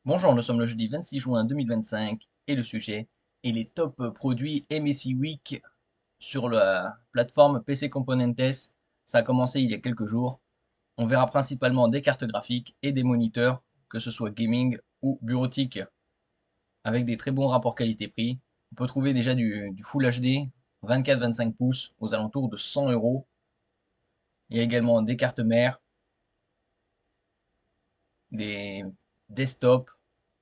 Bonjour, nous sommes le jeudi 26 juin 2025 et le sujet est les top produits MSI Week sur la plateforme PC Componentes. Ça a commencé il y a quelques jours. On verra principalement des cartes graphiques et des moniteurs, que ce soit gaming ou bureautique, avec des très bons rapports qualité-prix. On peut trouver déjà du Full HD 24-25 pouces aux alentours de 100 euros. Il y a également des cartes mères, des desktops.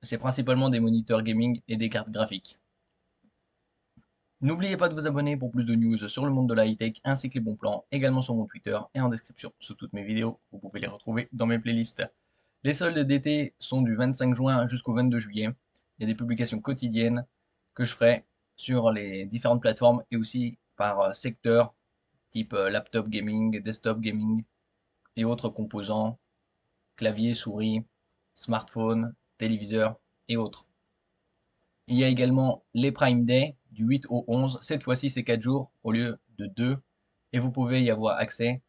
C'est principalement des moniteurs gaming et des cartes graphiques. N'oubliez pas de vous abonner pour plus de news sur le monde de la high-tech ainsi que les bons plans, également sur mon Twitter et en description sous toutes mes vidéos. Vous pouvez les retrouver dans mes playlists. Les soldes d'été sont du 25 juin jusqu'au 22 juillet. Il y a des publications quotidiennes que je ferai sur les différentes plateformes et aussi par secteur, type laptop gaming, desktop gaming et autres composants, clavier, souris, smartphone, téléviseur et autres. Il y a également les Prime Day du 8 au 11. Cette fois-ci, c'est 4 jours au lieu de 2. Et vous pouvez y avoir accès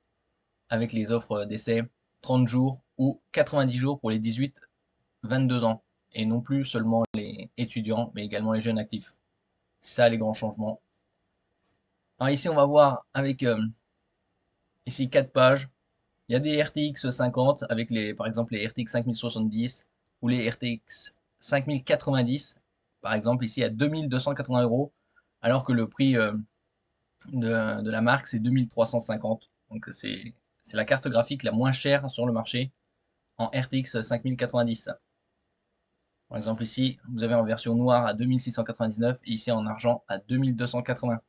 avec les offres d'essai 30 jours ou 90 jours pour les 18-22 ans. Et non plus seulement les étudiants, mais également les jeunes actifs. C'est ça les grands changements. Alors ici, on va voir avec ici 4 pages. Il y a des RTX 50 avec par exemple les RTX 5070 ou les RTX 5090, par exemple ici à 2280 euros, alors que le prix de la marque c'est 2350. Donc c'est la carte graphique la moins chère sur le marché en RTX 5090. Par exemple ici, vous avez en version noire à 2699 et ici en argent à 2280.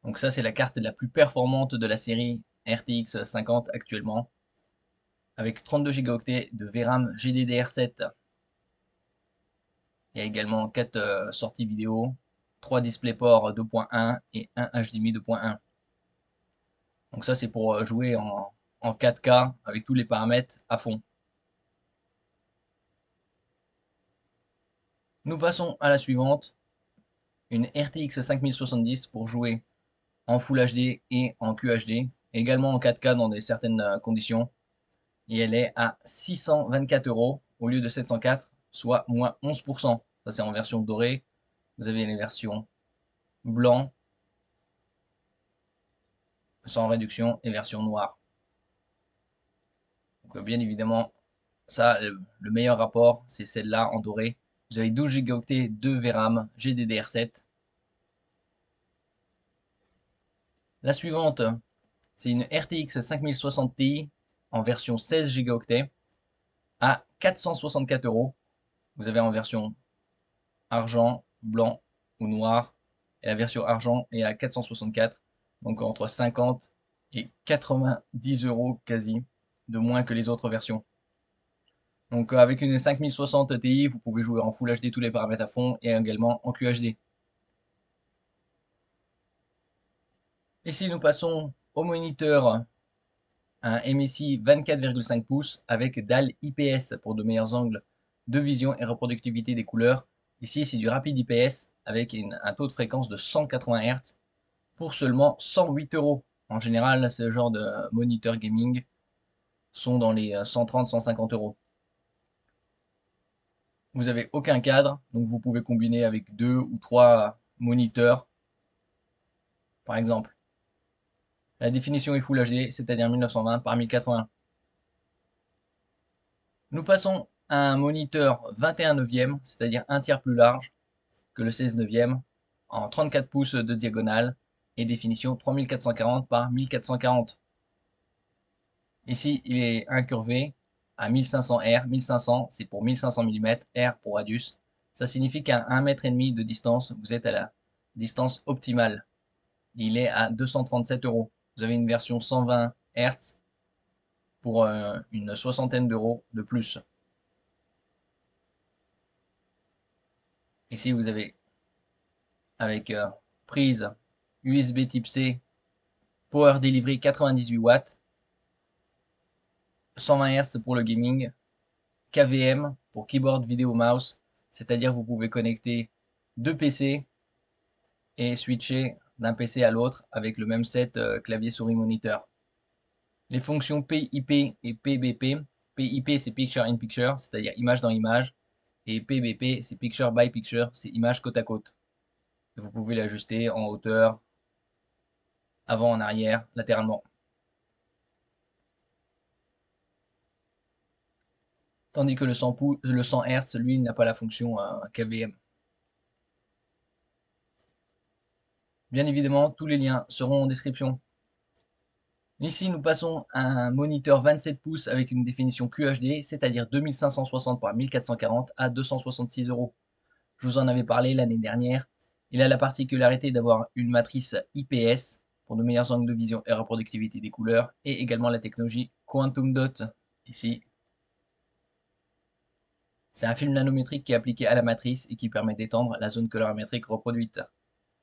Donc ça c'est la carte la plus performante de la série RTX 50 actuellement, avec 32 Go de VRAM GDDR7. Il y a également 4 sorties vidéo, 3 DisplayPort 2.1 et un HDMI 2.1. Donc ça c'est pour jouer en 4K avec tous les paramètres à fond. Nous passons à la suivante, une RTX 5070 pour jouer en Full HD et en QHD, également en 4K dans certaines conditions. Et elle est à 624 euros au lieu de 704, soit moins 11%. Ça c'est en version dorée. Vous avez les versions blanc, sans réduction, et version noire. Donc bien évidemment, ça, le meilleur rapport, c'est celle-là en doré. Vous avez 12 Go de VRAM GDDR7. La suivante, c'est une RTX 5060 Ti en version 16 Go à 464 euros. Vous avez en version argent, blanc ou noir. Et la version argent est à 464. Donc entre 50 et 90 euros quasi de moins que les autres versions. Donc avec une 5060 Ti, vous pouvez jouer en Full HD tous les paramètres à fond et également en QHD. Ici, nous passons au moniteur, un MSI 24,5 pouces avec dalle IPS pour de meilleurs angles de vision et reproductivité des couleurs. Ici, c'est du rapide IPS avec un taux de fréquence de 180 Hz pour seulement 108 euros. En général, ce genre de moniteur gaming sont dans les 130-150 euros. Vous n'avez aucun cadre, donc vous pouvez combiner avec 2 ou 3 moniteurs, par exemple. La définition est Full HD, c'est-à-dire 1920 par 1080. Nous passons à un moniteur 21 neuvième, c'est-à-dire un tiers plus large que le 16 neuvième, en 34 pouces de diagonale et définition 3440 par 1440. Ici, il est incurvé à 1500 R. 1500, c'est pour 1500 mm, R pour radius. Ça signifie qu'à 1,5 m de distance, vous êtes à la distance optimale. Il est à 237 euros. Vous avez une version 120 Hz pour une soixantaine d'euros de plus. Ici, vous avez avec prise USB type C, Power Delivery 98 watts, 120 Hz pour le gaming, KVM pour Keyboard Video Mouse, c'est-à-dire vous pouvez connecter deux PC et switcher d'un PC à l'autre avec le même set clavier souris moniteur. Les fonctions PIP et PBP. PIP c'est Picture in Picture, c'est-à-dire image dans image. Et PBP, c'est Picture by Picture, c'est image côte à côte. Vous pouvez l'ajuster en hauteur, avant, en arrière, latéralement. Tandis que le 100 Hz, lui, il n'a pas la fonction KVM. Bien évidemment, tous les liens seront en description. Ici, nous passons à un moniteur 27 pouces avec une définition QHD, c'est-à-dire 2560 par 1440 à 266 €. Je vous en avais parlé l'année dernière. Il a la particularité d'avoir une matrice IPS pour de meilleurs angles de vision et reproductivité des couleurs, et également la technologie Quantum Dot. Ici, c'est un film nanométrique qui est appliqué à la matrice et qui permet d'étendre la zone colorimétrique reproduite.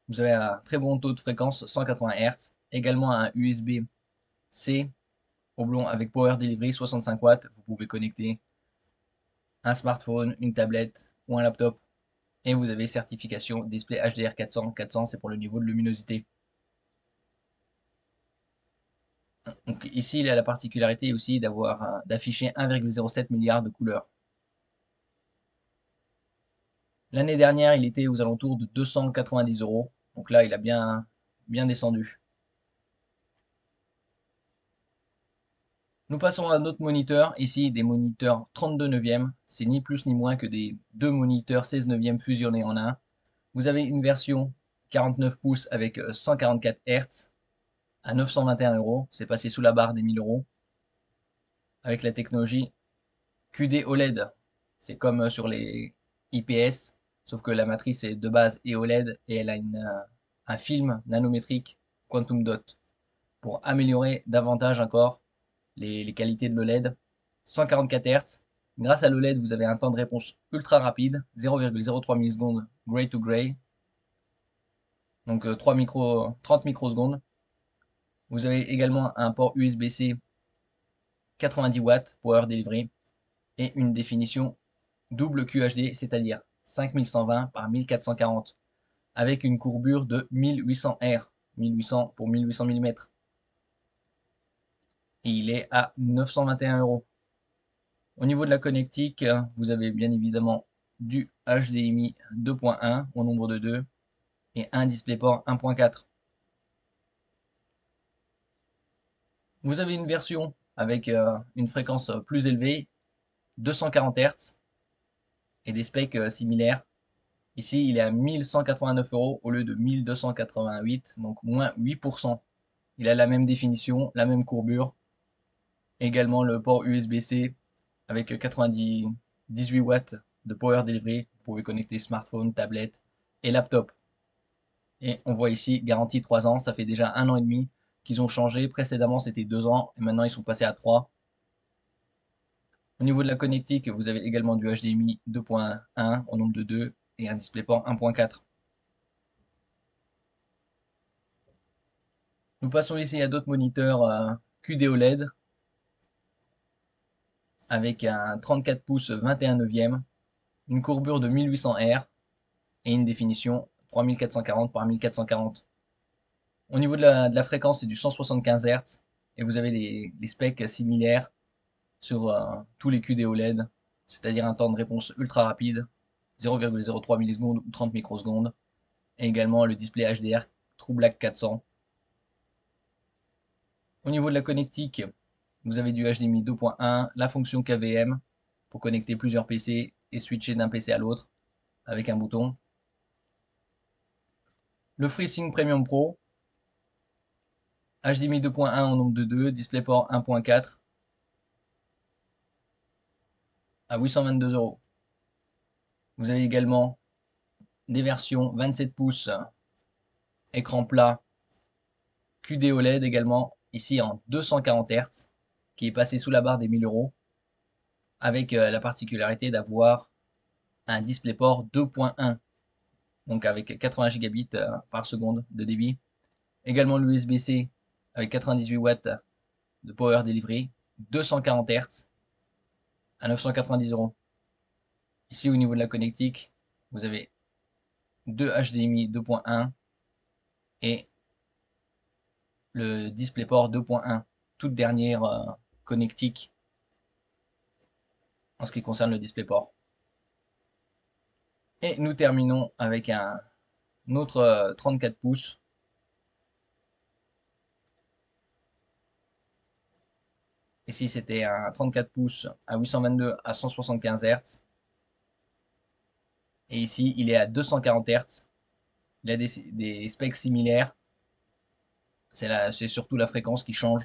Vous avez un très bon taux de fréquence 180 Hz, également un USB-C oblong avec Power Delivery 65 watts. Vous pouvez connecter un smartphone, une tablette ou un laptop. Et vous avez certification display HDR 400. 400, c'est pour le niveau de luminosité. Donc ici, il a la particularité aussi d'afficher 1,07 milliard de couleurs. L'année dernière, il était aux alentours de 290 €. Donc là, il a bien descendu. Nous passons à notre moniteur. Ici, des moniteurs 32 neuvième. C'est ni plus ni moins que des deux moniteurs 16 neuvième fusionnés en un. Vous avez une version 49 pouces avec 144 Hz à 921 €. C'est passé sous la barre des 1000 € avec la technologie QD OLED. C'est comme sur les IPS, sauf que la matrice est de base et OLED et elle a un film nanométrique Quantum Dot pour améliorer davantage encore les qualités de l'OLED. 144 Hz. Grâce à l'OLED, vous avez un temps de réponse ultra rapide, 0,03 millisecondes gray to gray, donc 30 microsecondes. Vous avez également un port USB-C 90 watts Power Delivery et une définition double QHD, c'est-à-dire 5120 par 1440, avec une courbure de 1800 R, 1800 pour 1800 mm. Et il est à 921 €. Au niveau de la connectique, vous avez bien évidemment du HDMI 2.1 au nombre de 2 et un DisplayPort 1.4. Vous avez une version avec une fréquence plus élevée, 240 Hz, et des specs similaires. Ici, il est à 1189 € au lieu de 1288, donc moins 8%. Il a la même définition, la même courbure. Également le port USB-C avec 98 watts de Power Delivery. Vous pouvez connecter smartphone, tablette et laptop. Et on voit ici, garantie 3 ans, ça fait déjà 1 an et demi qu'ils ont changé. Précédemment, c'était 2 ans et maintenant ils sont passés à 3. Au niveau de la connectique, vous avez également du HDMI 2.1 au nombre de 2 et un DisplayPort 1.4. Nous passons ici à d'autres moniteurs QD OLED avec un 34 pouces 21 neuvième, une courbure de 1800 R et une définition 3440 par 1440. Au niveau de la fréquence, c'est du 175 Hz et vous avez les specs similaires sur tous les QD OLED, c'est-à-dire un temps de réponse ultra rapide, 0,03 millisecondes ou 30 microsecondes, et également le display HDR True Black 400. Au niveau de la connectique, vous avez du HDMI 2.1, la fonction KVM pour connecter plusieurs PC et switcher d'un PC à l'autre avec un bouton. Le FreeSync Premium Pro, HDMI 2.1 au nombre de 2, DisplayPort 1.4 à 822 €. Vous avez également des versions 27 pouces, écran plat, QD OLED également, ici en 240 Hz, qui est passé sous la barre des 1000 €, avec la particularité d'avoir un DisplayPort 2.1, donc avec 80 gigabits par seconde de débit. Également l'USB-C avec 98 watts de Power Delivery, 240 Hz à 990 €. Ici au niveau de la connectique, vous avez deux HDMI 2.1 et le DisplayPort 2.1, toute dernière connectique en ce qui concerne le DisplayPort. Et nous terminons avec un autre 34 pouces. Ici, c'était un 34 pouces à 822 à 175 Hz. Et ici, il est à 240 Hz. Il a des specs similaires. C'est surtout la fréquence qui change.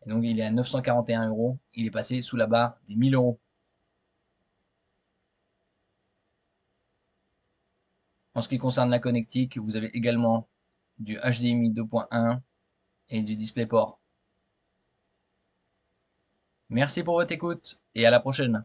Et donc, il est à 941 euros. Il est passé sous la barre des 1000 euros. En ce qui concerne la connectique, vous avez également du HDMI 2.1 et du DisplayPort. Merci pour votre écoute et à la prochaine.